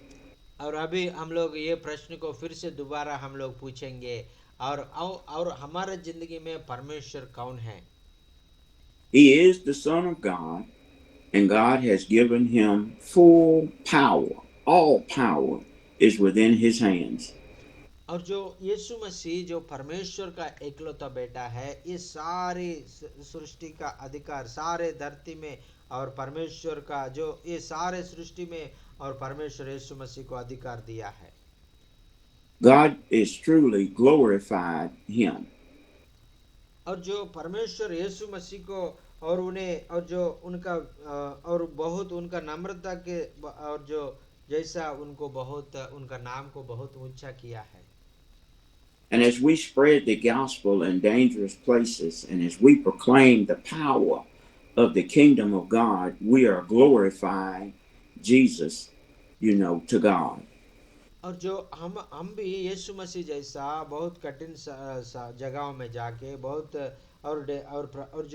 और अभी हम लोग ये प्रश्न को फिर से दोबारा हम लोग पूछेंगे, और हमारे जिंदगी में परमेश्वर कौन है?
He is the Son of God, and God has given him full power. All power is within his hands.
और जो यीशु मसीह जो परमेश्वर का एकलौता बेटा है, ये सारी सृष्टि का अधिकार सारे धरती में और परमेश्वर का जो ये सारे सृष्टि में और परमेश्वर यीशु मसीह को अधिकार दिया है।
God is truly glorified him.
और जो परमेश्वर यीशु मसीह को और उन्हें और जो उनका और बहुत उनका नम्रता के और जो जैसा उनको बहुत उनका नाम को बहुत ऊंचा किया है।
And as we spread the gospel in dangerous places, and as we proclaim the power of the kingdom of God, we are glorifying Jesus, to God.
और जो हम भी यीशु मसीह जैसा बहुत कठिन जगहों में जाके बहुत और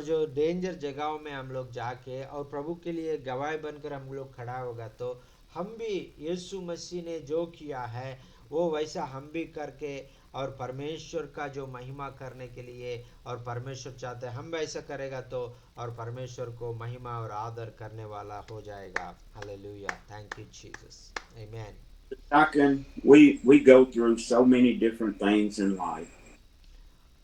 जो डेंजर जगहों में हम लोग जाके और प्रभु के लिए गवाह बनकर हम लोग खड़ा होगा, तो हम भी यीशु मसीह ने जो किया है वो वैसा हम भी करके और परमेश्वर का जो महिमा करने के लिए, और परमेश्वर चाहते हैं हम वैसा करेगा तो और परमेश्वर को महिमा और आदर करने वाला हो जाएगा। Hallelujah, thank you Jesus, amen.
Second, we go through so many different things in life.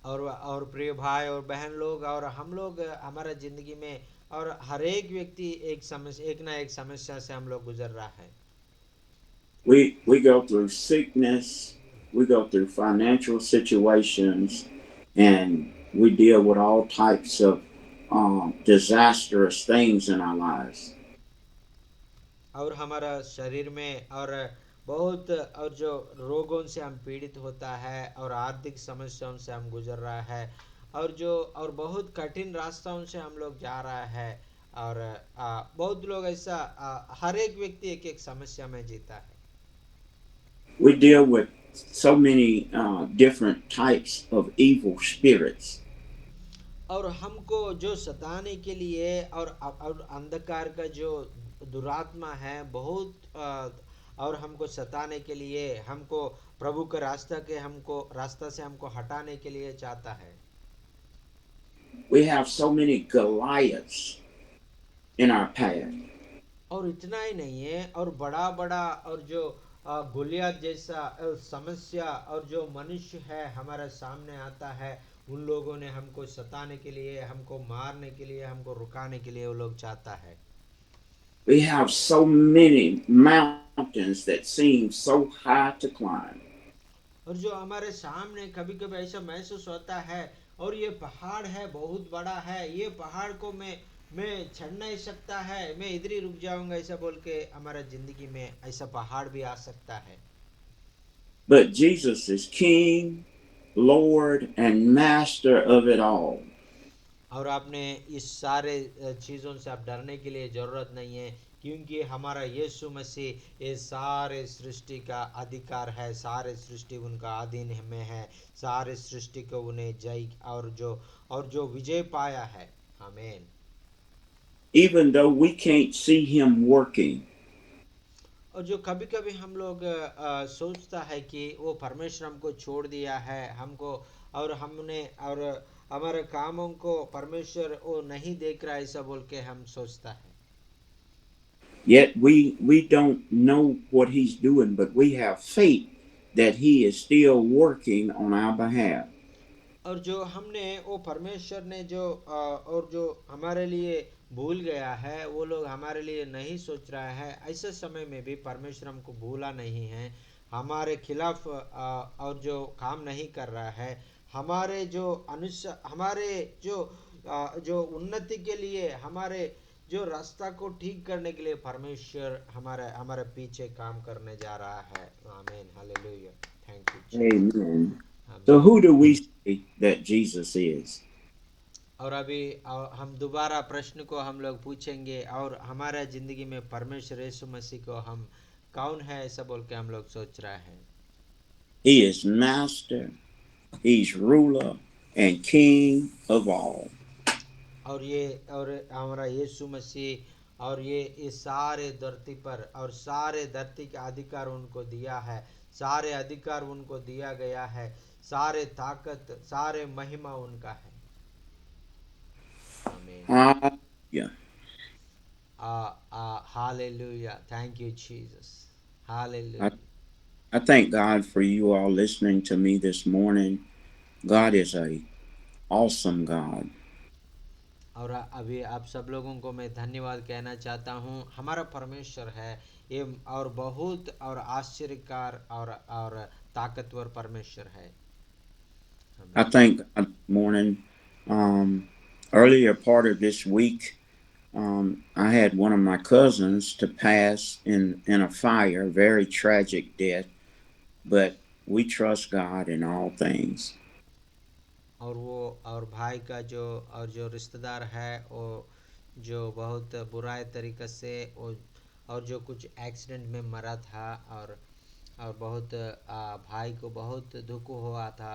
और प्रिय भाई और बहन लोग, और हम लोग हमारा जिंदगी में और हर एक व्यक्ति एक ना एक समस्या से हम लोग गुजर रहा है।
We go through sickness, we go through financial situations, and we deal with all types of disastrous things in our lives.
और हमारा शरीर में और बहुत और जो रोगों से हम पीड़ित होता है और आर्थिक समस्याओं से हम गुजर रहा है और बहुत कठिन रास्तों से हम लोग जा रहा है, और बहुत लोग ऐसा हर एक व्यक्ति एक एक समस्या में जीता है।
We deal with so many different types of evil spirits.
और हमको जो सताने के लिए और अंधकार का जो दुरात्मा है बहुत और हमको सताने के लिए, हमको प्रभु के रास्ता से हमको हटाने के लिए चाहता है।
We have so many Goliaths in our path.
और इतना ही नहीं है, और बड़ा बड़ा और जो गोलियत जैसा समस्या और जो मनुष्य है हमारे सामने आता है, उन लोगों ने हमको सताने के लिए, हमको मारने के लिए, हमको रुकाने के लिए वो लोग चाहता है।
We have so many mountains that seem so high to climb.
और जो हमारे सामने कभी कभी ऐसा महसूस होता है और ये पहाड़ है, बहुत बड़ा है, ये पहाड़ को मैं चढ़ नहीं सकता है, मैं इधर ही रुक जाऊंगा, ऐसा बोल के हमारा जिंदगी में ऐसा पहाड़ भी आ सकता है।
But Jesus is King, Lord, and Master of it all.
और आपने इस सारे चीज़ों से आप डरने के लिए ज़रूरत नहीं है, क्योंकि हमारा यीशु मसीह ये सारे सृष्टि का अधिकार है, सारे सृष्टि उनका अधीन में है, सारे सृष्टि को उन्हें जय और जो विजय पाया है। आमीन।
Even though we can't see him working,
और जो कभी कभी हम लोग सोचता है कि वो परमेश्वर हमको छोड़ दिया है, हमको और हमने और हमारे कामों को परमेश्वर वो नहीं देख रहा, ऐसा बोल के हम सोचता है।
yet we don't know what he's doing, but we have faith that he is still working on our behalf.
और जो हमने वो परमेश्वर ने जो और जो हमारे लिए भूल गया है, वो लोग हमारे लिए नहीं सोच रहा है, ऐसे समय में भी परमेश्वर हमको भूला नहीं है, हमारे खिलाफ और जो काम नहीं कर रहा है, हमारे जो हमारे जो उन्नति के लिए, हमारे जो रास्ता को ठीक करने के लिए परमेश्वर हमारे हमारे पीछे काम करने जा रहा है। आमीन, hallelujah, thank you Jesus.
Amen. So
आमीन।
who do we say that Jesus is?
और अभी हम दोबारा प्रश्न को हम लोग पूछेंगे, और हमारा जिंदगी में परमेश्वर यीशु मसीह को हम कौन है ऐसा बोल के हम लोग सोच रहा है।
He is master, he's ruler and king of all.
और हमारा यीशु मसीह, और ये सारे धरती पर, और सारे धरती का अधिकार उनको दिया है, सारे अधिकार उनको दिया गया है, सारे ताकत सारे महिमा उनका है। आमीन।
Hallelujah.
Hallelujah, thank you Jesus,
I,
hallelujah.
I thank God for you all listening to me this morning. God is a awesome God.
और अभी आप सब लोगों को मैं धन्यवाद कहना चाहता हूँ। हमारा परमेश्वर है ये, और बहुत और आश्चर्यकार और ताकतवर परमेश्वर है।
I thank God this morning. Earlier part of this week, I had one of my cousins to pass in a fire, very tragic death, but we trust God in all things.
और वो और भाई का जो रिश्तेदार है, वो जो बहुत बुरा तरीके से वो, और जो कुछ एक्सीडेंट में मरा था, और बहुत भाई को बहुत दुख हुआ था,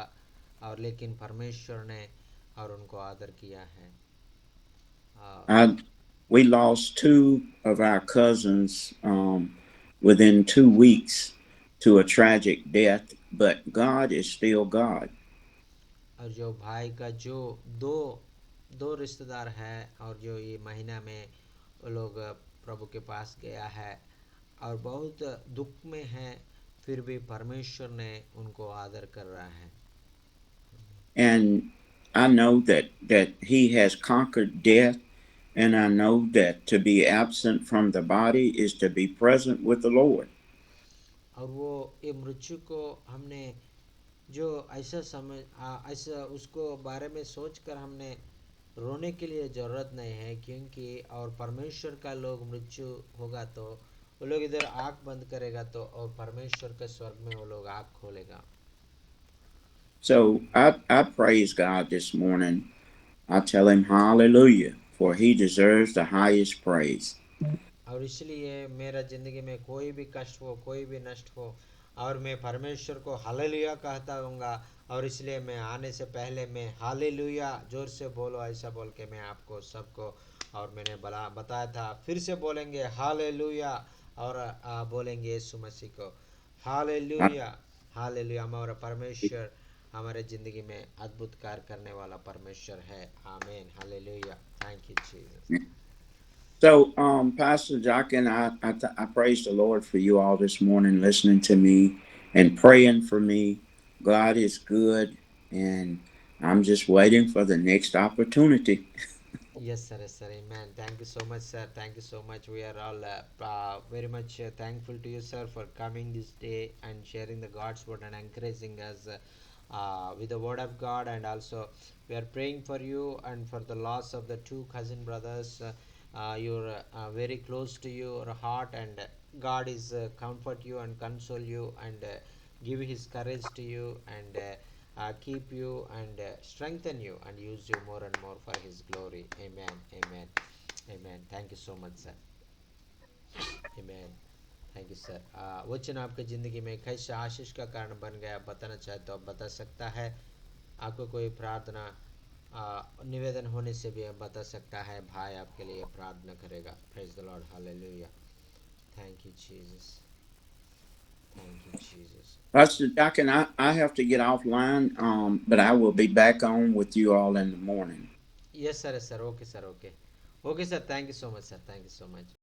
और लेकिन परमेश्वर ने और उनको आदर किया है।
I we lost two of our cousins within 2 weeks to a tragic death, but God is still God.
और जो भाई का जो दो दो रिश्तेदार है, और जो ये महीना में वो लोग प्रभु के पास गया है, और बहुत दुख में है, फिर भी परमेश्वर ने उनको आदर कर रहा है।
And I know that He has conquered death, and I know that to be absent from the body is to be present with the Lord.
और वो ये मृत्यु को हमने जो ऐसा ऐसा उसको बारे में सोचकर हमने रोने के लिए ज़रूरत नहीं है, क्योंकि और परमेश्वर का लोग मृत्यु होगा तो वो लोग इधर आँख बंद करेगा, तो और परमेश्वर के स्वर्ग में वो लोग आँख खोलेगा।
So I praise God this morning. I tell Him hallelujah, for He deserves the highest praise.
और इसलिए मेरा ज़िंदगी में कोई भी कष्ट हो, कोई भी नष्ट हो, और मैं परमेश्वर को हालेलुया कहता रहूँगा। और इसलिए मैं आने से पहले मैं हालेलुया जोर से बोलो ऐसा बोल के मैं आपको सबको, और मैंने बताया था, फिर से बोलेंगे हालेलुया, और बोलेंगे यीशु मसीह को
I,
हालेलुया। हालेलुया, हमारा परमेश्वर हमारे ज़िंदगी में अद्भुत कार्य करने वाला परमेश्वर है। आमीन, hallelujah, thank you Jesus.
So, Pastor Jockin, I praise the Lord for you all this morning, listening to me and praying for me. God is good, and I'm just waiting for the next opportunity.
Yes, sir, amen. Thank you so much, sir. Thank you so much. We are all very much thankful to you, sir, for coming this day and sharing the God's word and encouraging us with the word of God. And also, we are praying for you and for the loss of the two cousin brothers. You're very close to your heart, and God is comfort you and console you, and give His courage to you, and keep you, and strengthen you, and use you more and more for His glory. Amen, amen, amen. Thank you so much, sir. Amen. Thank you sir. वचन आपके ज़िंदगी में कैसे आशीष का कारण बन गया, बताना चाहे तो आप बता सकता है। आपको कोई प्रार्थना निवेदन होने से भी आप बता सकता है, भाई आपके लिए प्रार्थना करेगा। Praise the Lord, hallelujah, thank you Jesus, thank you Jesus.
Pastor Jockin, I have to get offline, but I will be back on with you all in the morning.
Yes sir, sir, okay sir, okay, okay sir, thank you so much sir, thank you so much.